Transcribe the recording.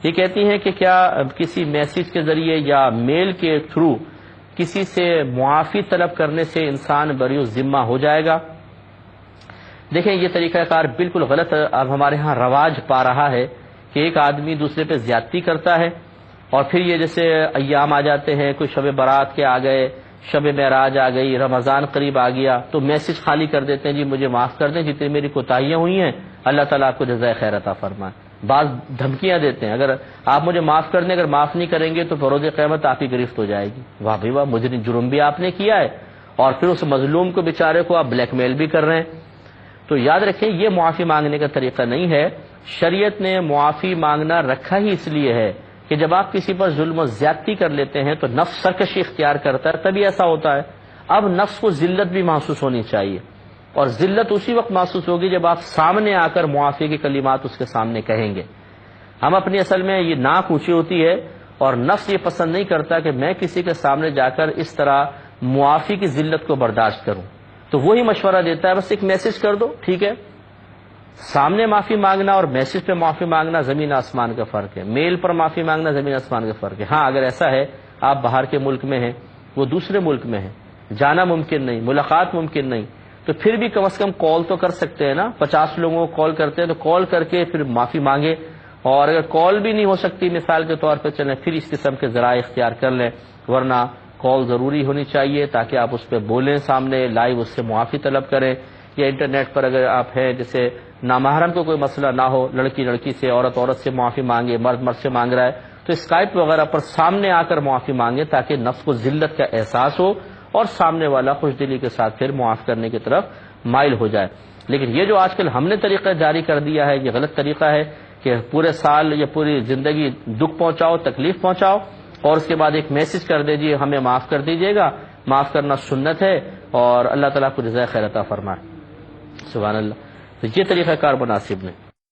یہ کہتی ہیں کہ کیا کسی میسج کے ذریعے یا میل کے تھرو کسی سے معافی طلب کرنے سے انسان بری الذمہ ہو جائے گا؟ دیکھیں یہ طریقہ کار بالکل غلط اب ہمارے ہاں رواج پا رہا ہے کہ ایک آدمی دوسرے پہ زیادتی کرتا ہے اور پھر یہ جیسے ایام آ جاتے ہیں، کوئی شب برات کے آ گئے، شب معراج آ گئی، رمضان قریب آ گیا تو میسج خالی کر دیتے ہیں، جی مجھے معاف کر دیں جتنی میری کوتاہیاں ہوئی ہیں، اللہ تعالیٰ آپ کو جزائے خیر عطا فرمائے۔ بعض دھمکیاں دیتے ہیں، اگر آپ مجھے معاف کر دیں، اگر معاف نہیں کریں گے تو بروز قیامت آپ کی گرفت ہو جائے گی۔ واہ بھائی واہ، مجرم جرم بھی آپ نے کیا ہے اور پھر اس مظلوم کو بیچارے کو آپ بلیک میل بھی کر رہے ہیں۔ تو یاد رکھیں یہ معافی مانگنے کا طریقہ نہیں ہے۔ شریعت نے معافی مانگنا رکھا ہی اس لیے ہے کہ جب آپ کسی پر ظلم و زیادتی کر لیتے ہیں تو نفس سرکشی اختیار کرتا ہے، تبھی ایسا ہوتا ہے۔ اب نفس کو ذلت بھی محسوس ہونی چاہیے، اور ذلت اسی وقت محسوس ہوگی جب آپ سامنے آ کر معافی کے کلمات اس کے سامنے کہیں گے۔ ہم اپنی اصل میں یہ ناک اونچی ہوتی ہے اور نفس یہ پسند نہیں کرتا کہ میں کسی کے سامنے جا کر اس طرح معافی کی ذلت کو برداشت کروں، تو وہی مشورہ دیتا ہے بس ایک میسج کر دو، ٹھیک ہے۔ سامنے معافی مانگنا اور میسج پہ معافی مانگنا زمین آسمان کا فرق ہے، میل پر معافی مانگنا زمین آسمان کا فرق ہے۔ ہاں اگر ایسا ہے آپ باہر کے ملک میں ہیں، وہ دوسرے ملک میں ہیں، جانا ممکن نہیں، ملاقات ممکن نہیں، تو پھر بھی کم از کم کال تو کر سکتے ہیں نا۔ 50 لوگوں کو کال کرتے ہیں تو کال کر کے پھر معافی مانگے، اور اگر کال بھی نہیں ہو سکتی مثال کے طور پہ چلیں پھر اس قسم کے ذرائع اختیار کر لیں، ورنہ کال ضروری ہونی چاہیے تاکہ آپ اس پہ بولیں، سامنے لائیو اس سے معافی طلب کریں۔ یا انٹرنیٹ پر اگر آپ ہیں جیسے نامحرم کو کوئی مسئلہ نہ ہو، لڑکی لڑکی سے، عورت عورت سے معافی مانگے، مرد مرد سے مانگ رہا ہے، تو اسکائپ وغیرہ پر سامنے آ کر معافی مانگے تاکہ نفس کو ذلت کا احساس ہو اور سامنے والا خوش دلی کے ساتھ پھر معاف کرنے کی طرف مائل ہو جائے۔ لیکن یہ جو آج کل ہم نے طریقہ جاری کر دیا ہے یہ غلط طریقہ ہے کہ پورے سال یا پوری زندگی دکھ پہنچاؤ، تکلیف پہنچاؤ اور اس کے بعد ایک میسج کر دے جی ہمیں معاف کر دیجیے گا۔ معاف کرنا سنت ہے اور اللہ تعالیٰ کو جزائے خیر عطا فرمائے۔ سبحان اللہ۔ تو یہ طریقہ کار مناسب نہیں۔